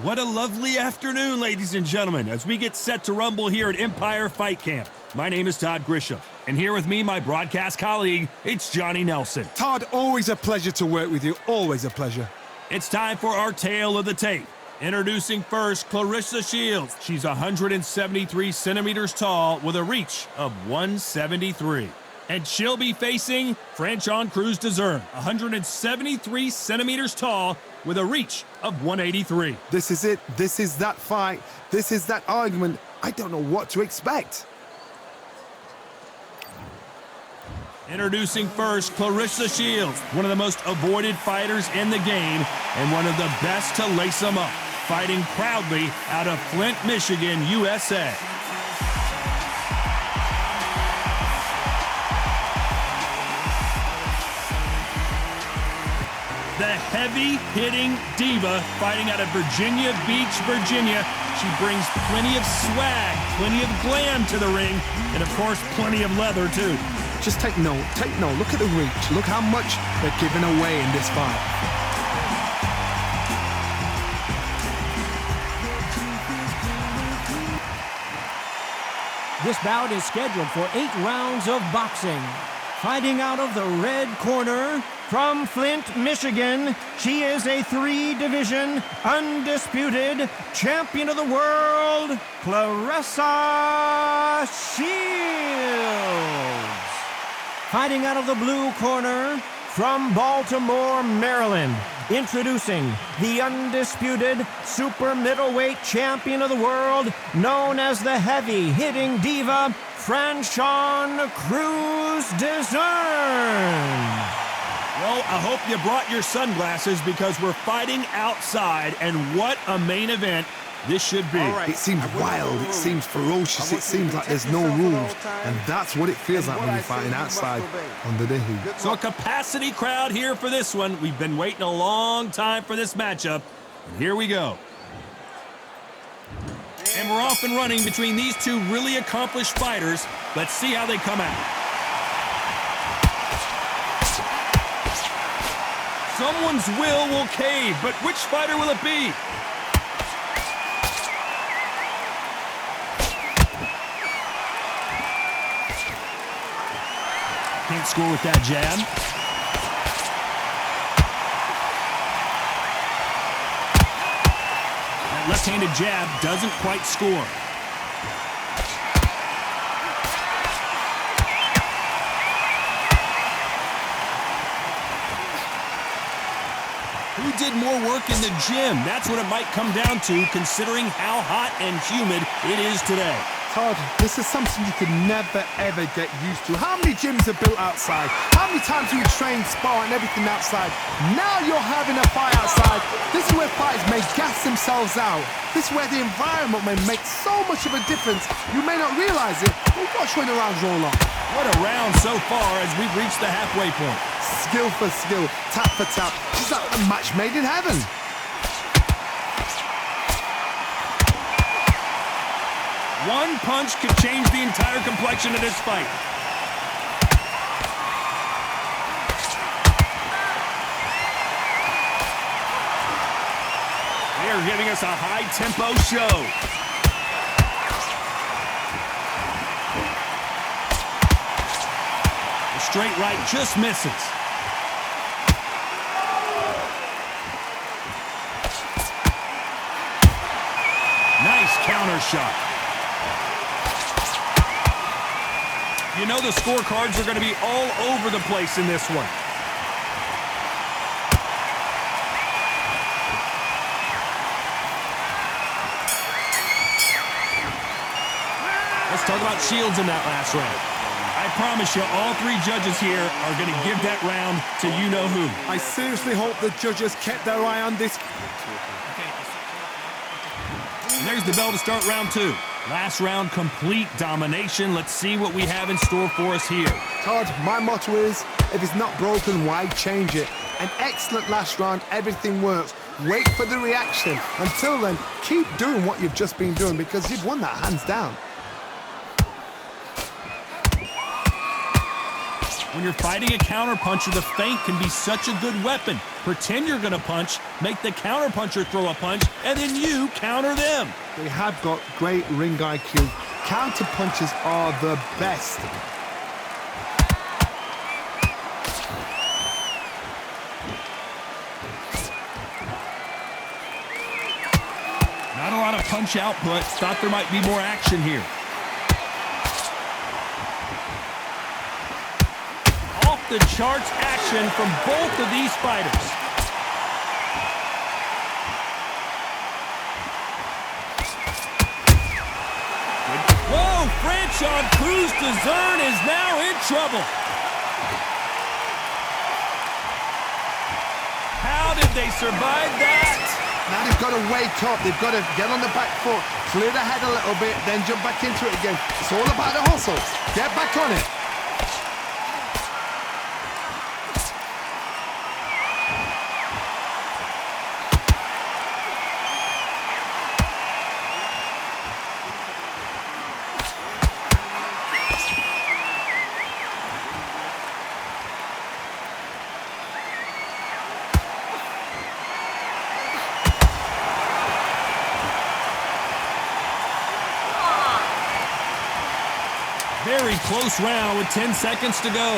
What a lovely afternoon, ladies and gentlemen, as we get set to rumble here at Empire Fight Camp. My name is Todd Grisham, and here with me, my broadcast colleague, it's Johnny Nelson. Todd, always a pleasure to work with you, always a pleasure. It's time for our tale of the tape. Introducing first, Clarissa Shields. She's 173 centimeters tall with a reach of 173. And she'll be facing Franchon Cruz Dezern, 173 centimeters tall with a reach of 183. This is it. This is that fight. This is that argument. I don't know what to expect. Introducing first, Clarissa Shields, one of the most avoided fighters in the game and one of the best to lace them up, fighting proudly out of Flint, Michigan, USA. The heavy-hitting diva fighting out of Virginia Beach, Virginia. She brings plenty of swag, plenty of glam to the ring, and of course, plenty of leather too. Just take note, look at the reach, look how much they're giving away in this fight. This bout is scheduled for 8 rounds of boxing. Fighting out of the red corner, from Flint, Michigan, she is a 3-division, undisputed champion of the world, Clarissa Shields. Fighting out of the blue corner, from Baltimore, Maryland, introducing the undisputed super middleweight champion of the world, known as the heavy-hitting diva, Franchon Cruz Dezern. Well, I hope you brought your sunglasses because we're fighting outside, and what a main event this should be. It seems wild, it seems ferocious, it seems like there's no rules, and that's what it feels like when you're fighting outside under the heat. So a capacity crowd here for this one. We've been waiting a long time for this matchup, and here we go. And we're off and running between these two really accomplished fighters. Let's see how they come out. Someone's will cave, but which fighter will it be? Can't score with that jab. That left-handed jab doesn't quite score. Who did more work in the gym? That's what it might come down to, considering how hot and humid it is today. Todd, this is something you could never, ever get used to. How many gyms are built outside? How many times do you train, spar, and everything outside? Now you're having a fight outside. This is where fighters may gas themselves out. This is where the environment may make so much of a difference. You may not realize it, but watch when the rounds roll on. What a round so far as we've reached the halfway point. Skill for skill, tap for tap. It's like a match made in heaven. One punch could change the entire complexion of this fight. They are giving us a high-tempo show. The straight right just misses. Nice counter shot. You know the scorecards are going to be all over the place in this one. Let's talk about Shields in that last round. I promise you, all 3 judges here are going to give that round to you-know-who. I seriously hope the judges kept their eye on this. And there's the bell to start round 2. Last round, complete domination. Let's see what we have in store for us here. Todd, my motto is, if it's not broken, why change it? An excellent last round, everything works. Wait for the reaction. Until then, keep doing what you've just been doing because you've won that hands down. When you're fighting a counterpuncher, the feint can be such a good weapon. Pretend you're going to punch, make the counterpuncher throw a punch, and then you counter them. They have got great ring IQ. Counter punches are the best. Not a lot of punch output. Thought there might be more action here. Off the charts action from both of these fighters. Whoa, French on cruise to Zern is now in trouble. How did they survive that? Now they've got to wake up. They've got to get on the back foot, clear the head a little bit, then jump back into it again. It's all about the hustle. Get back on it. Very close round with 10 seconds to go.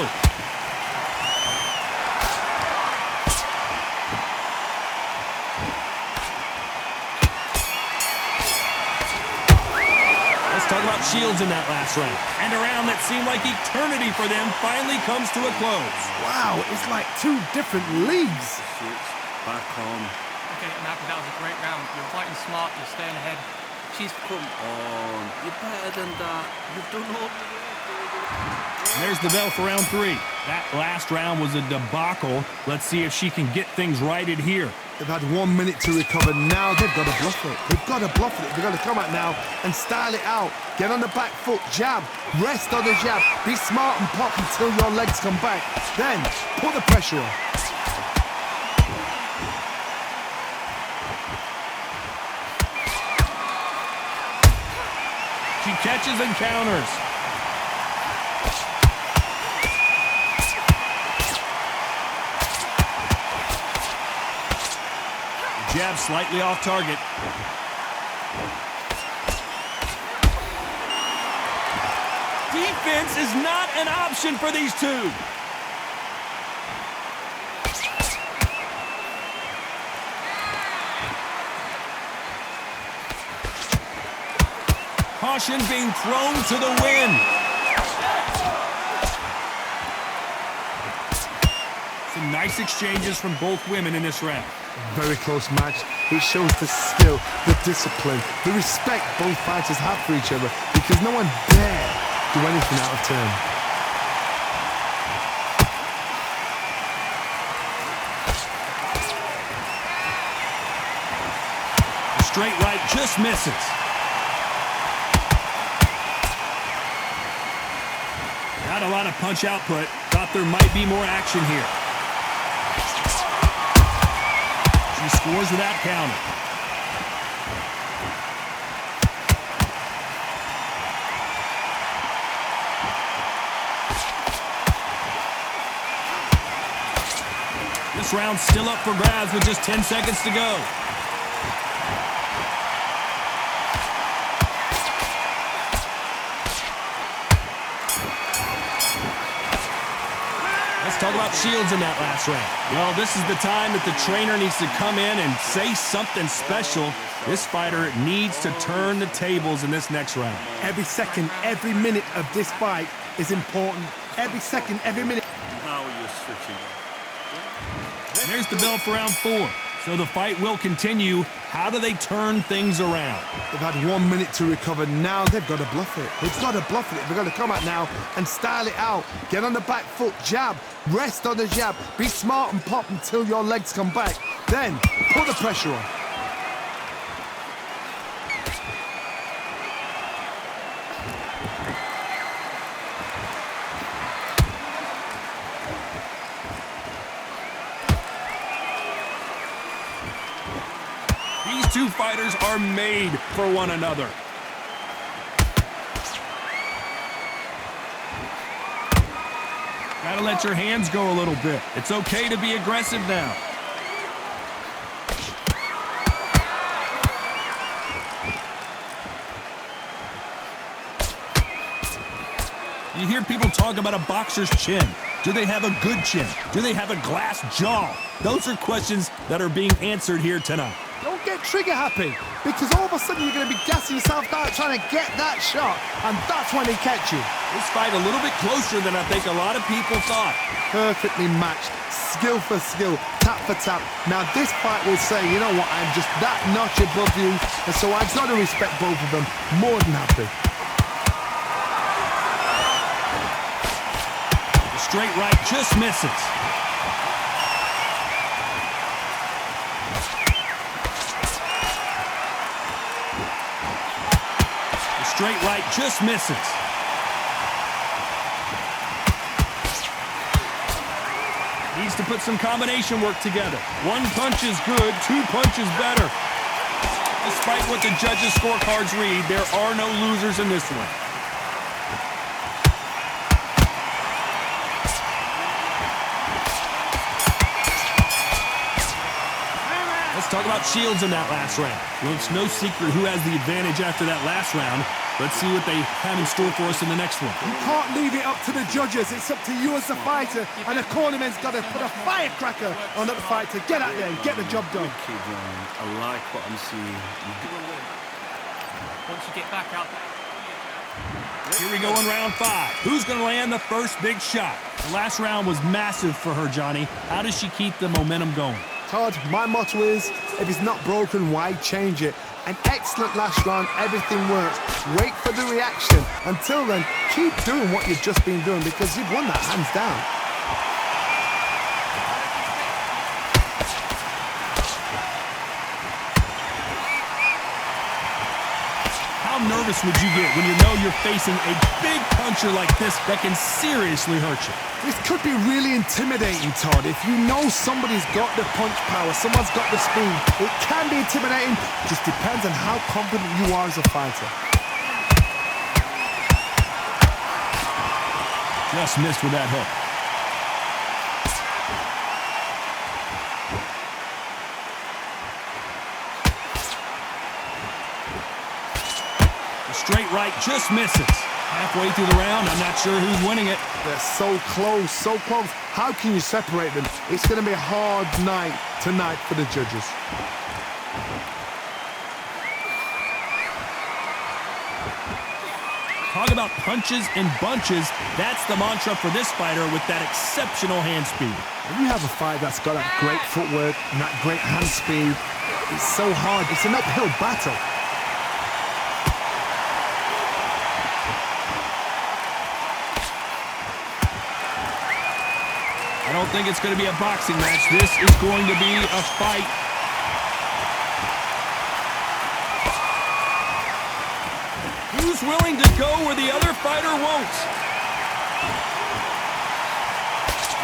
Let's talk about Shields in that last round. And a round that seemed like eternity for them finally comes to a close. Wow, it's like two different leagues. Back on. Okay, Nappy, that was a great round. You're fighting smart, you're staying ahead. She's come on. You're better than that. You've done all. There's the bell for round 3. That last round was a debacle. Let's see if she can get things righted here. They've had 1 minute to recover. Now they've got to bluff it. They've got to bluff it. They've got to come out now and style it out. Get on the back foot, jab, rest on the jab. Be smart and pop until your legs come back. Then put the pressure on. She catches and counters. Jab slightly off target. Defense is not an option for these two. Caution being thrown to the wind. Some nice exchanges from both women in this round. Very close match. It shows the skill, the discipline, the respect both fighters have for each other because no one dare do anything out of turn. The straight right just misses. Not a lot of punch output. Thought there might be more action here. She scores without counter. This round's still up for grabs with just 10 seconds to go. Let's talk about Shields in that last round. Well, this is the time that the trainer needs to come in and say something special. This fighter needs to turn the tables in this next round. Every second, every minute of this fight is important. Every second, every minute. Now you're switching. There's the bell for round 4. So the fight will continue. How do they turn things around? They've had 1 minute to recover. Now they've got to bluff it. They've got to bluff it. They've got to come out now and style it out. Get on the back foot, jab, rest on the jab. Be smart and pop until your legs come back. Then put the pressure on. These two fighters are made for one another. Gotta let your hands go a little bit. It's okay to be aggressive now. You hear people talk about a boxer's chin. Do they have a good chin? Do they have a glass jaw? Those are questions that are being answered here tonight. Don't get trigger happy, because all of a sudden you're going to be gassing yourself out trying to get that shot, and that's when they catch you. This fight a little bit closer than I think a lot of people thought. Perfectly matched, skill for skill, tap for tap. Now this fight will say, you know what, I'm just that notch above you, and so I've got to respect both of them. More than happy. The straight right just misses. Straight right just misses. Needs to put some combination work together. One punch is good, two punches better. Despite what the judges' scorecards read, there are no losers in this one. Let's talk about Shields in that last round. Well, it's no secret who has the advantage after that last round. Let's see what they have in store for us in the next one. You can't leave it up to the judges. It's up to you as the fighter, and the cornerman's got to put a firecracker on that fight to get out there and get the job done. Okay, John. I like what I'm seeing. Once you get back out. Here we go in round 5. Who's going to land the first big shot? The last round was massive for her, Johnny. How does she keep the momentum going? Todd, my motto is, if it's not broken, why change it? An excellent last round, everything works. Wait for the reaction. Until then, keep doing what you've just been doing because you've won that hands down. How nervous would you get when you know you're facing a big puncher like this that can seriously hurt you? This could be really intimidating, Todd. If you know somebody's got the punch power, someone's got the speed, it can be intimidating. Just depends on how confident you are as a fighter. Just missed with that hook. The straight right just misses. Halfway through the round, I'm not sure who's winning it. They're so close, so close. How can you separate them? It's going to be a hard night tonight for the judges. Talk about punches and bunches. That's the mantra for this fighter with that exceptional hand speed. When you have a fight that's got that great footwork and that great hand speed, it's so hard. It's an uphill battle. I don't think it's going to be a boxing match. This is going to be a fight. Who's willing to go where the other fighter won't?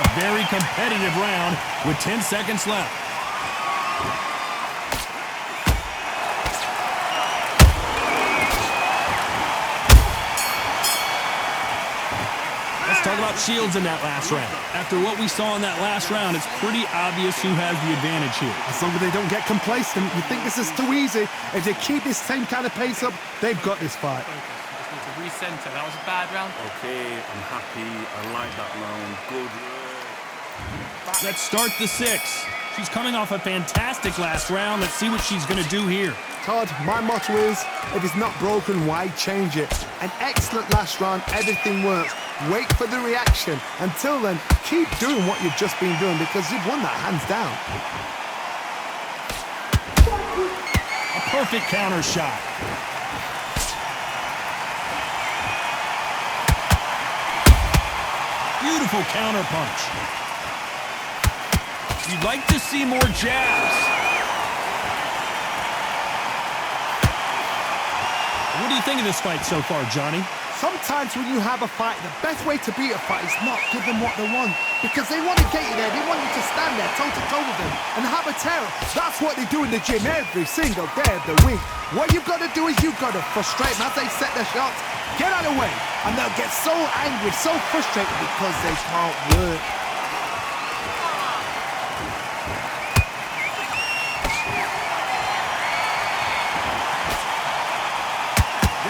A very competitive round with 10 seconds left. Let's talk about Shields in that last round. After what we saw in that last round, it's pretty obvious who has the advantage here. As long as they don't get complacent, you think this is too easy. If they keep this same kind of pace up, they've got this fight. Just need to recenter. That was a bad round. Okay, I'm happy. I like that round. Good work. Let's start the 6th. She's coming off a fantastic last round. Let's see what she's going to do here. Todd, my motto is, if it's not broken, why change it? An excellent last round, everything works. Wait for the reaction. Until then, keep doing what you've just been doing because you've won that hands down. A perfect counter shot. Beautiful counter punch. You'd like to see more jabs. What do you think of this fight so far, Johnny? Sometimes when you have a fight, the best way to beat a fight is not give them what they want. Because they want to get you there. They want you to stand there toe-to-toe with them and have a tear. That's what they do in the gym every single day of the week. What you've got to do is you've got to frustrate them as they set their shots. Get out of the way. And they'll get so angry, so frustrated because they can't work.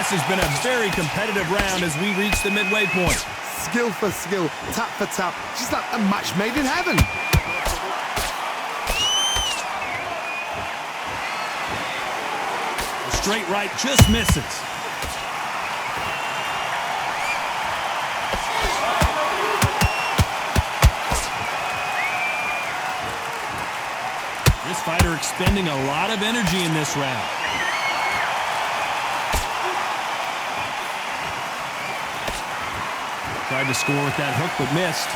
This has been a very competitive round as we reach the midway point. Skill for skill, tap for tap, just like a match made in heaven. The straight right just misses. This fighter expending a lot of energy in this round. Tried to score with that hook, but missed.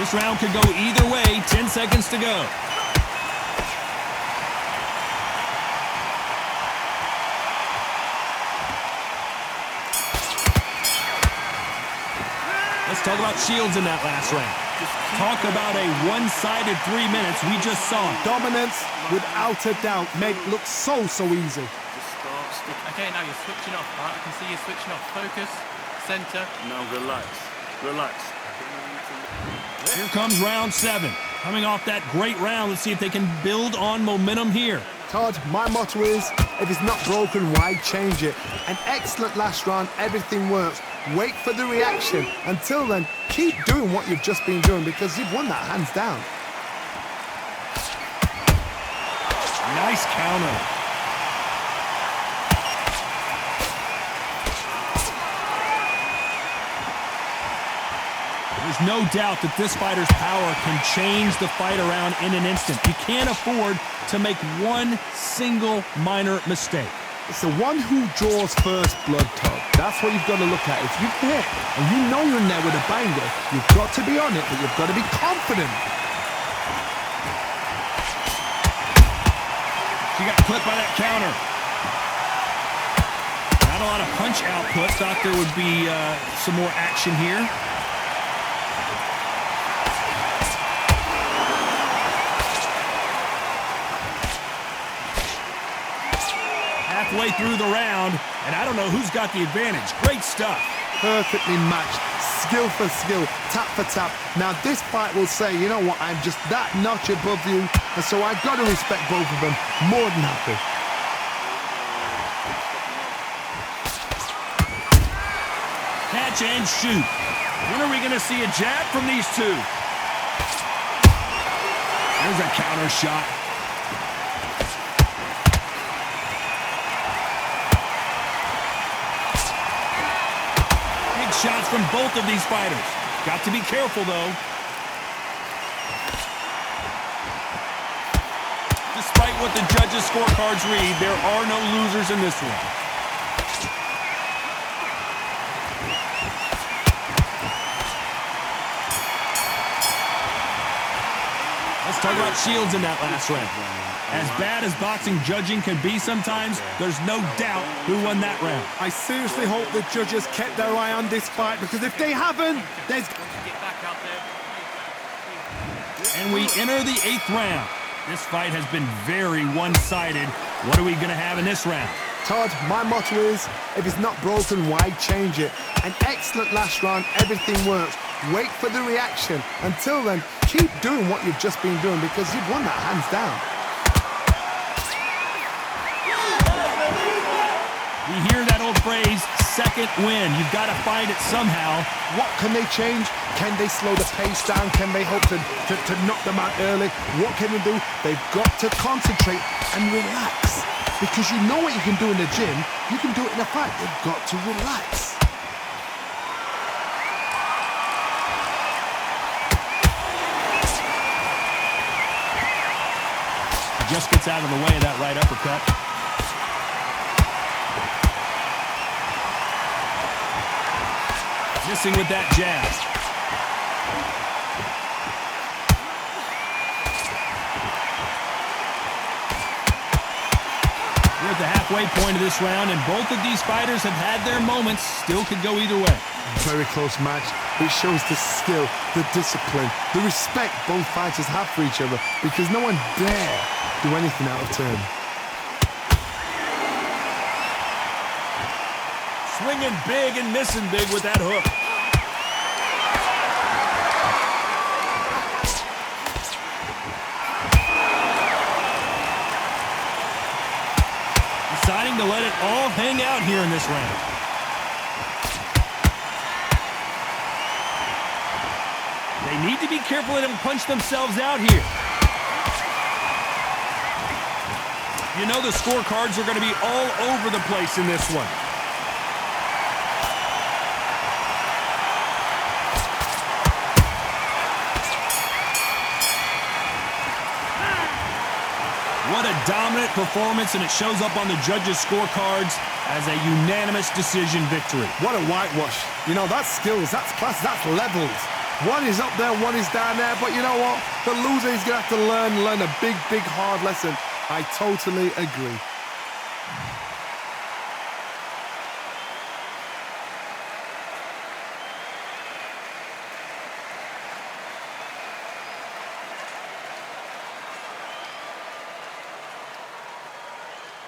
This round could go either way. 10 seconds to go. Let's talk about Shields in that last round. Talk about a one-sided 3 minutes. We just saw it. Dominance, without a doubt, made it look so easy. Okay, now you're switching off, right? I can see you're switching off. Focus, center. Now relax. Relax. Here comes round 7. Coming off that great round, let's see if they can build on momentum here. Todd, my motto is, if it's not broken, why change it? An excellent last round, everything works. Wait for the reaction. Until then, keep doing what you've just been doing because you've won that hands down. Nice counter. There's no doubt that this fighter's power can change the fight around in an instant. You can't afford to make one single minor mistake. It's the one who draws first blood, Todd. That's what you've got to look at. If you hit and you know you're in there with a banger, you've got to be on it, but you've got to be confident. She got clipped by that counter. Not a lot of punch output. Thought there would be some more action here. Halfway through the round, and I don't know who's got the advantage. Great stuff. Perfectly matched, skill for skill, tap for tap. Now this fight will say, you know what, I'm just that notch above you, and so I've got to respect both of them more than happy. Catch and shoot. When are we going to see a jab from these two? There's a counter shot. Shots from both of these fighters. Got to be careful, though. Despite what the judges' scorecards read, there are no losers in this one. Let's talk about Shields in that last round. As bad as boxing judging can be sometimes, there's no doubt who won that round. I seriously hope the judges kept their eye on this fight, because if they haven't, there's... Get back out there. And we enter the 8th round. This fight has been very one-sided. What are we going to have in this round? Todd, my motto is, if it's not broken, why change it? An excellent last round, everything works. Wait for the reaction. Until then, keep doing what you've just been doing because you've won that hands down. We hear that old phrase, second win. You've got to find it somehow. What can they change? Can they slow the pace down? Can they hope to knock them out early? What can they do? They've got to concentrate and relax. Because you know what you can do in the gym, you can do it in a fight. They've got to relax. Just gets out of the way of that right uppercut. Missing with that jab. at the halfway point of this round, and both of these fighters have had their moments. Still could go either way. Very close match. It shows the skill, the discipline, the respect both fighters have for each other, because no one dare do anything out of turn. Swinging big and missing big with that hook. Deciding to let it all hang out here in this round. They need to be careful they don't punch themselves out here. You know the scorecards are going to be all over the place in this one. What a dominant performance, and it shows up on the judges' scorecards as a unanimous decision victory. What a whitewash. You know, that's skills, that's class, that's levels. One is up there, one is down there, but you know what? The loser is going to have to learn a big, hard lesson. I totally agree.